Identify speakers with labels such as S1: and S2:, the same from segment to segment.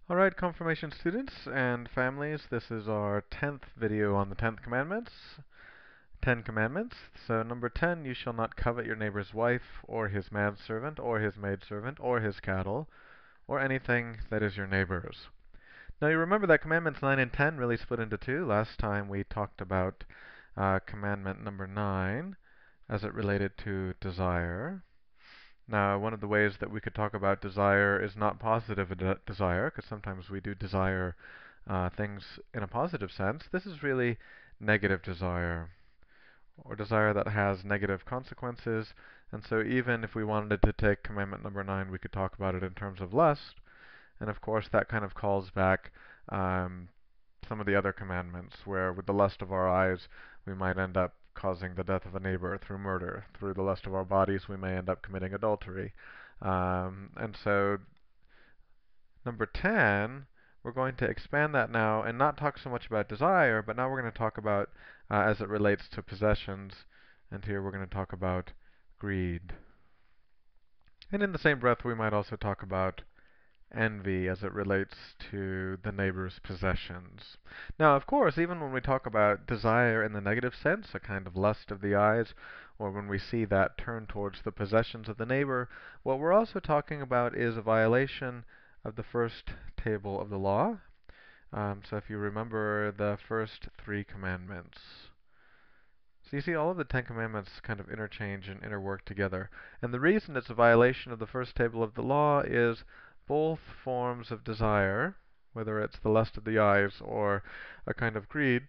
S1: Alright, confirmation students and families, this is our 10th video on the 10th commandments. 10 commandments. So number 10, you shall not covet your neighbor's wife, or his manservant, or his maidservant, or his cattle, or anything that is your neighbor's. Now you remember that commandments 9 and 10 really split into two. Last time we talked about commandment number 9 as it related to desire. Now, one of the ways that we could talk about desire is not positive desire, because sometimes we do desire things in a positive sense. This is really negative desire, or desire that has negative consequences. And so even if we wanted to take commandment number 9, we could talk about it in terms of lust. And of course, that kind of calls back some of the other commandments, where with the lust of our eyes, we might end up causing the death of a neighbor through murder. Through the lust of our bodies, we may end up committing adultery. And so, number 10, we're going to expand that now and not talk so much about desire, but now we're going to talk about as it relates to possessions. And here we're going to talk about greed. And in the same breath, we might also talk about envy as it relates to the neighbor's possessions. Now, of course, even when we talk about desire in the negative sense, a kind of lust of the eyes, or when we see that turn towards the possessions of the neighbor, what we're also talking about is a violation of the first table of the law. So if you remember the first 3 commandments. So you see all of the 10 commandments kind of interchange and interwork together. And the reason it's a violation of the first table of the law is both forms of desire, whether it's the lust of the eyes or a kind of greed,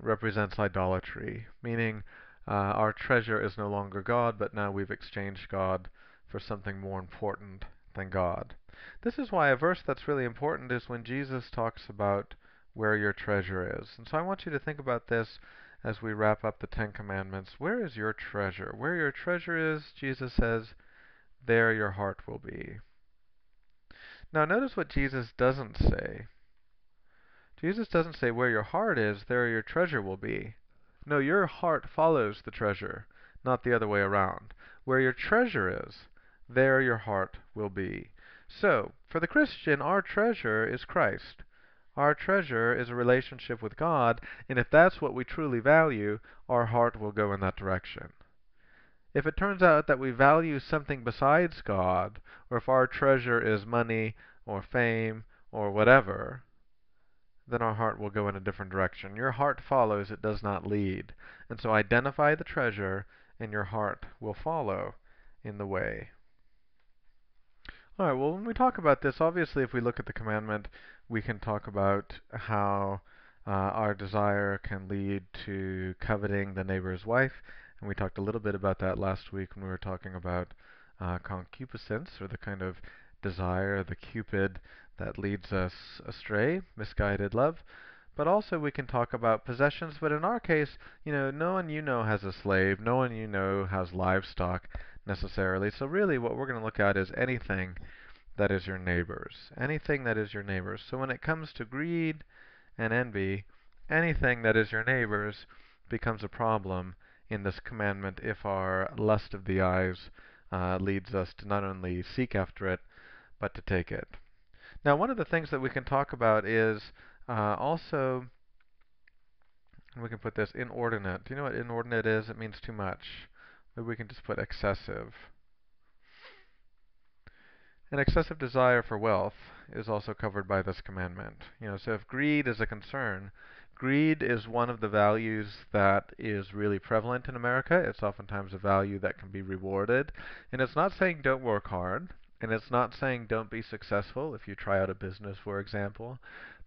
S1: represents idolatry, meaning our treasure is no longer God, but now we've exchanged God for something more important than God. This is why a verse that's really important is when Jesus talks about where your treasure is. And so I want you to think about this as we wrap up the 10 Commandments. Where is your treasure? Where your treasure is, Jesus says, there your heart will be. Now notice what Jesus doesn't say. Jesus doesn't say where your heart is, there your treasure will be. No, your heart follows the treasure, not the other way around. Where your treasure is, there your heart will be. So, for the Christian, our treasure is Christ. Our treasure is a relationship with God, and if that's what we truly value, our heart will go in that direction. If it turns out that we value something besides God, or if our treasure is money or fame or whatever, then our heart will go in a different direction. Your heart follows, it does not lead. And so identify the treasure, and your heart will follow in the way. Alright, well, when we talk about this, obviously if we look at the commandment, we can talk about how our desire can lead to coveting the neighbor's wife. And we talked a little bit about that last week when we were talking about concupiscence, or the kind of desire, the cupid that leads us astray, misguided love. But also we can talk about possessions, but in our case, no one you know has a slave, no one you know has livestock necessarily. So really what we're going to look at is anything that is your neighbor's. Anything that is your neighbor's. So when it comes to greed and envy, anything that is your neighbor's becomes a problem in this commandment if our lust of the eyes leads us to not only seek after it, but to take it. Now, one of the things that we can talk about is also, we can put this inordinate. Do you know what inordinate is? It means too much. Maybe we can just put excessive. An excessive desire for wealth is also covered by this commandment. So if greed is a concern, greed is one of the values that is really prevalent in America. It's oftentimes a value that can be rewarded. And it's not saying don't work hard, and it's not saying don't be successful if you try out a business, for example,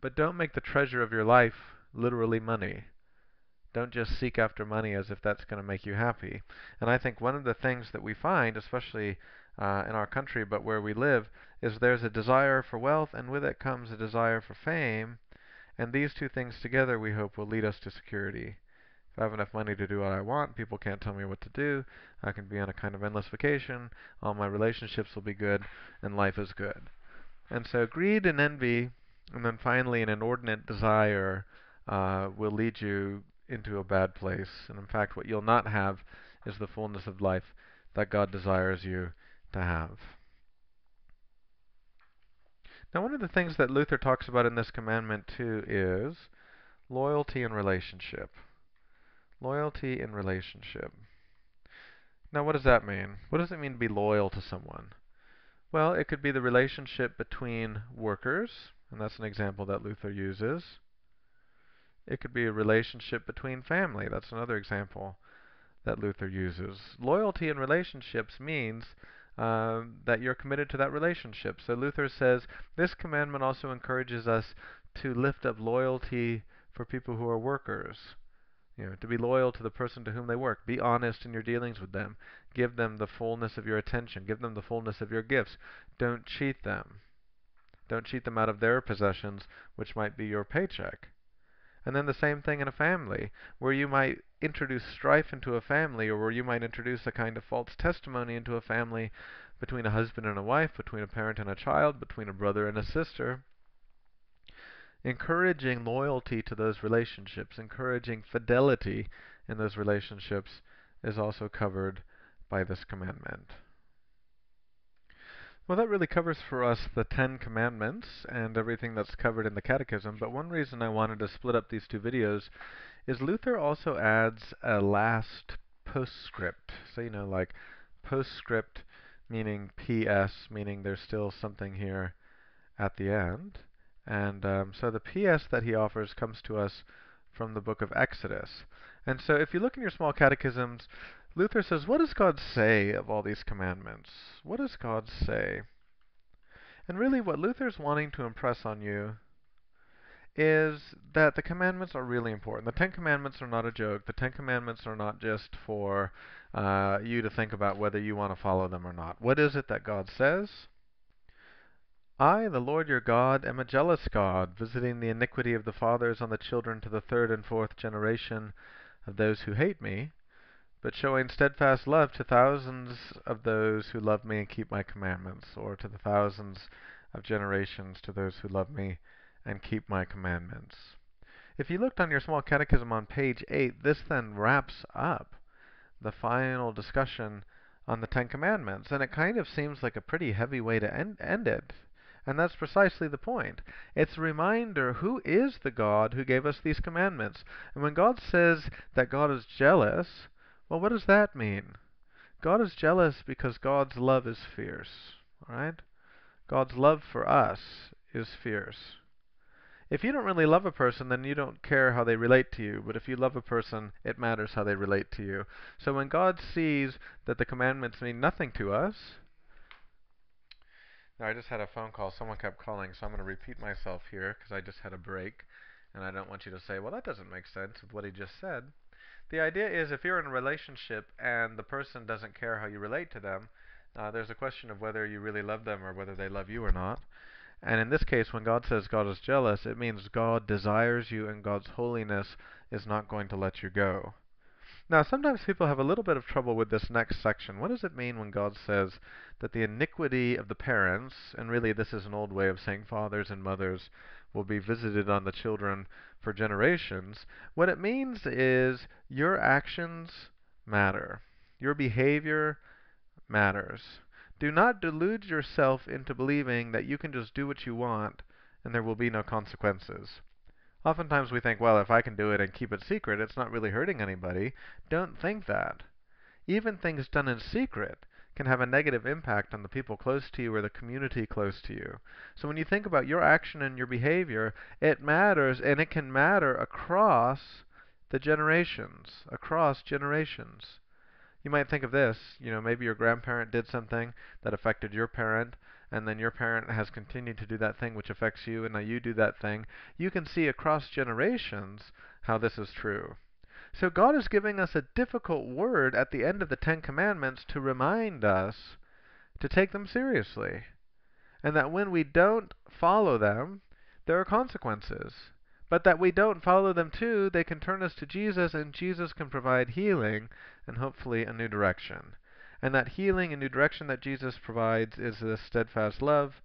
S1: but don't make the treasure of your life literally money. Don't just seek after money as if that's going to make you happy. And I think one of the things that we find, especially in our country, but where we live, is there's a desire for wealth, and with it comes a desire for fame. And these two things together, we hope, will lead us to security. If I have enough money to do what I want, people can't tell me what to do. I can be on a kind of endless vacation. All my relationships will be good, and life is good. And so greed and envy, and then finally an inordinate desire, will lead you into a bad place. And in fact, what you'll not have is the fullness of life that God desires you to have. Now, one of the things that Luther talks about in this commandment too is loyalty in relationship. Loyalty in relationship. Now, what does that mean? What does it mean to be loyal to someone? Well, it could be the relationship between workers, and that's an example that Luther uses. It could be a relationship between family. That's another example that Luther uses. Loyalty in relationships means that you're committed to that relationship. So Luther says this commandment also encourages us to lift up loyalty for people who are workers. To be loyal to the person to whom they work. Be honest in your dealings with them. Give them the fullness of your attention. Give them the fullness of your gifts. Don't cheat them. Don't cheat them out of their possessions, which might be your paycheck. And then the same thing in a family, where you might introduce strife into a family, or where you might introduce a kind of false testimony into a family between a husband and a wife, between a parent and a child, between a brother and a sister. Encouraging loyalty to those relationships, encouraging fidelity in those relationships is also covered by this commandment. Well, that really covers for us the 10 Commandments and everything that's covered in the Catechism, but one reason I wanted to split up these two videos is Luther also adds a last postscript. So, like postscript meaning PS, meaning there's still something here at the end. And so the PS that he offers comes to us from the book of Exodus. And so if you look in your small catechisms, Luther says, what does God say of all these commandments? What does God say? And really what Luther's wanting to impress on you is that the commandments are really important. The 10 Commandments are not a joke. The 10 Commandments are not just for you to think about whether you want to follow them or not. What is it that God says? I, the Lord your God, am a jealous God, visiting the iniquity of the fathers on the children to the third and fourth generation of those who hate me, but showing steadfast love to thousands of those who love me and keep my commandments, or to the thousands of generations to those who love me and keep my commandments. If you looked on your small catechism on page 8, this then wraps up the final discussion on the 10 Commandments, and it kind of seems like a pretty heavy way to end it. And that's precisely the point. It's a reminder, who is the God who gave us these commandments? And when God says that God is jealous, well, what does that mean? God is jealous because God's love is fierce. All right? God's love for us is fierce. If you don't really love a person, then you don't care how they relate to you. But if you love a person, it matters how they relate to you. So when God sees that the commandments mean nothing to us, now, I just had a phone call. Someone kept calling, so I'm going to repeat myself here because I just had a break. And I don't want you to say, well, that doesn't make sense with what he just said. The idea is if you're in a relationship and the person doesn't care how you relate to them, there's a question of whether you really love them or whether they love you or not. And in this case, when God says God is jealous, it means God desires you and God's holiness is not going to let you go. Now, sometimes people have a little bit of trouble with this next section. What does it mean when God says that the iniquity of the parents, and really this is an old way of saying fathers and mothers, will be visited on the children for generations? What it means is your actions matter. Your behavior matters. Do not delude yourself into believing that you can just do what you want and there will be no consequences. Oftentimes we think, well, if I can do it and keep it secret, it's not really hurting anybody. Don't think that. Even things done in secret can have a negative impact on the people close to you or the community close to you. So when you think about your action and your behavior, it matters, and it can matter across the generations, across generations. You might think of this, maybe your grandparent did something that affected your parent, and then your parent has continued to do that thing which affects you, and now you do that thing. You can see across generations how this is true. So God is giving us a difficult word at the end of the 10 Commandments to remind us to take them seriously. And that when we don't follow them, there are consequences. But that we don't follow them too, they can turn us to Jesus, and Jesus can provide healing and hopefully a new direction. And that healing and new direction that Jesus provides is this steadfast love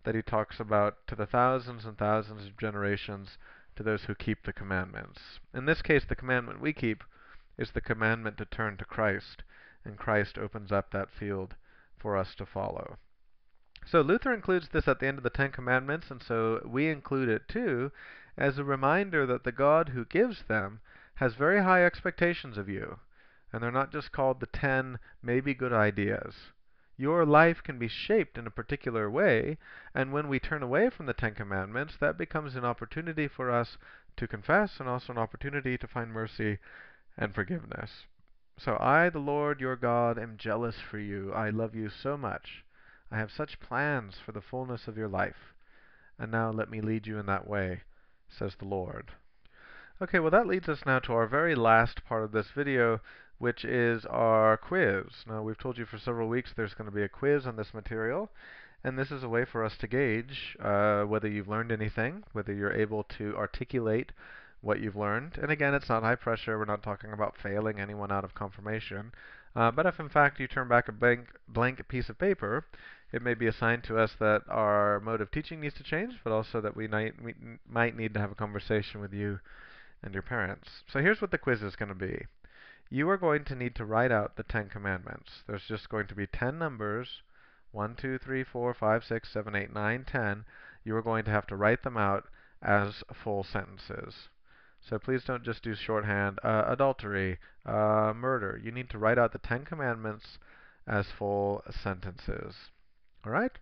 S1: that he talks about to the thousands and thousands of generations to those who keep the commandments. In this case, the commandment we keep is the commandment to turn to Christ, and Christ opens up that field for us to follow. So Luther includes this at the end of the Ten Commandments, and so we include it too, as a reminder that the God who gives them has very high expectations of you. And they're not just called the 10 maybe good ideas. Your life can be shaped in a particular way, and when we turn away from the Ten Commandments, that becomes an opportunity for us to confess and also an opportunity to find mercy and forgiveness. So I, the Lord your God, am jealous for you. I love you so much. I have such plans for the fullness of your life. And now let me lead you in that way, says the Lord. Okay, well that leads us now to our very last part of this video, which is our quiz. Now we've told you for several weeks there's going to be a quiz on this material, and this is a way for us to gauge whether you've learned anything, whether you're able to articulate what you've learned. And again, it's not high pressure. We're not talking about failing anyone out of confirmation. But if in fact you turn back a blank piece of paper, it may be a sign to us that our mode of teaching needs to change, but also that we might need to have a conversation with you and your parents. So here's what the quiz is going to be. You are going to need to write out the 10 Commandments. There's just going to be 10 numbers, 1, 2, 3, 4, 5, 6, 7, 8, 9, 10. You are going to have to write them out as full sentences. So please don't just do shorthand, adultery, murder. You need to write out the 10 Commandments as full sentences. All right?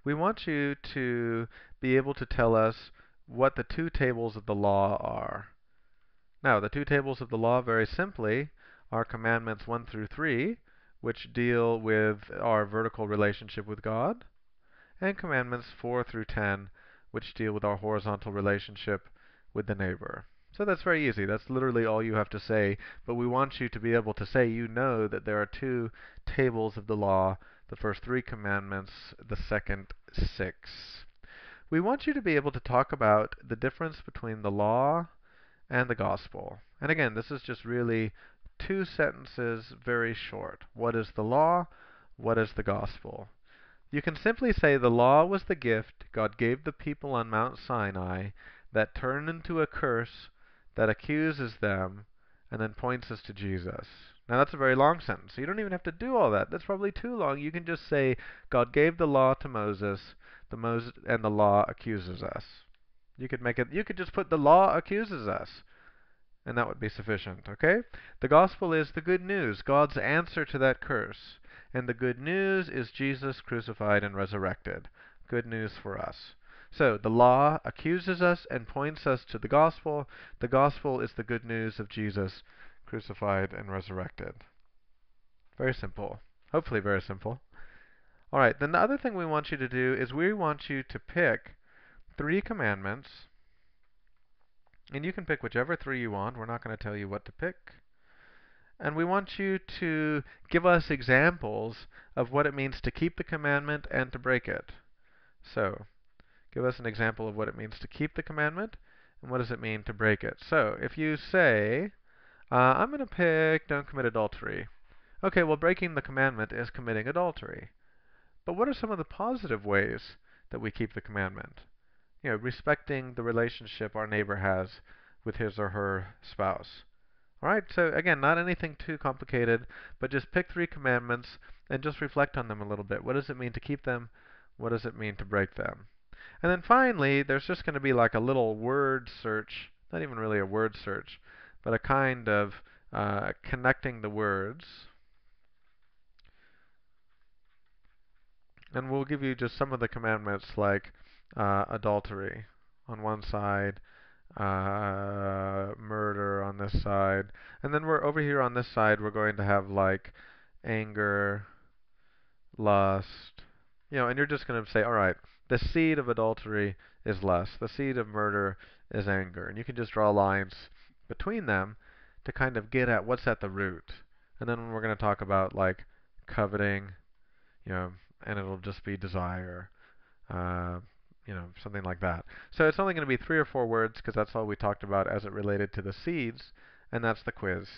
S1: We want you to be able to tell us what the two tables of the law are. Now, the two tables of the law, very simply, are Commandments 1 through 3, which deal with our vertical relationship with God, and Commandments 4 through 10, which deal with our horizontal relationship with the neighbor. So that's very easy. That's literally all you have to say, but we want you to be able to say you know that there are two tables of the law, the first 3 commandments, the second 6. We want you to be able to talk about the difference between the law and the gospel. And again, this is just really 2 sentences, very short. What is the law? What is the gospel? You can simply say the law was the gift God gave the people on Mount Sinai that turned into a curse that accuses them and then points us to Jesus. Now that's a very long sentence, so you don't even have to do all that. That's probably too long. You can just say God gave the law to Moses, and the law accuses us. You could just put the law accuses us, and that would be sufficient, okay? The gospel is the good news, God's answer to that curse. And the good news is Jesus crucified and resurrected. Good news for us. So the law accuses us and points us to the gospel. The gospel is the good news of Jesus crucified and resurrected. Very simple. Hopefully very simple. All right, then the other thing we want you to do is we want you to pick 3 commandments. And you can pick whichever 3 you want. We're not going to tell you what to pick. And we want you to give us examples of what it means to keep the commandment and to break it. So, give us an example of what it means to keep the commandment, and what does it mean to break it. So, if you say, I'm going to pick don't commit adultery. Okay, well, breaking the commandment is committing adultery. But what are some of the positive ways that we keep the commandment? Respecting the relationship our neighbor has with his or her spouse. All right, so again, not anything too complicated, but just pick 3 commandments and just reflect on them a little bit. What does it mean to keep them? What does it mean to break them? And then finally, there's just going to be like a little word search, not even really a word search, but a kind of connecting the words. And we'll give you just some of the commandments like adultery on one side, murder on this side, and then we're over here on this side we're going to have like anger, lust, and you're just going to say, all right, the seed of adultery is lust, the seed of murder is anger, and you can just draw lines between them to kind of get at what's at the root. And then we're going to talk about like coveting, and it'll just be desire. Something like that. So it's only going to be 3 or 4 words because that's all we talked about as it related to the seeds, and that's the quiz.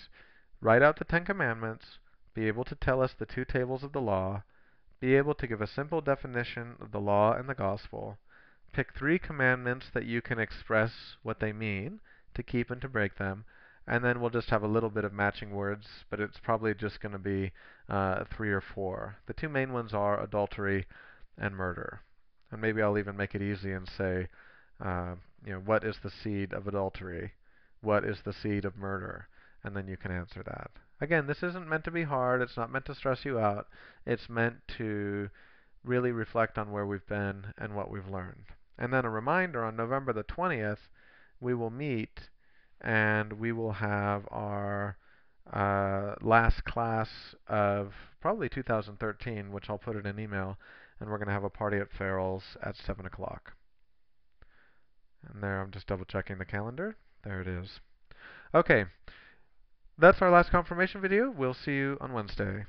S1: Write out the 10 commandments, be able to tell us the 2 tables of the law, be able to give a simple definition of the law and the gospel, pick 3 commandments that you can express what they mean, to keep and to break them, And then we'll just have a little bit of matching words, but it's probably just going to be 3 or 4. The two main ones are adultery and murder. And maybe I'll even make it easy and say, what is the seed of adultery? What is the seed of murder? And then you can answer that. Again, this isn't meant to be hard. It's not meant to stress you out. It's meant to really reflect on where we've been and what we've learned. And then a reminder, on November the 20th, we will meet and we will have our last class of probably 2013, which I'll put in an email, and we're going to have a party at Farrell's at 7 o'clock. And there, I'm just double checking the calendar. There it is. Okay, that's our last confirmation video. We'll see you on Wednesday.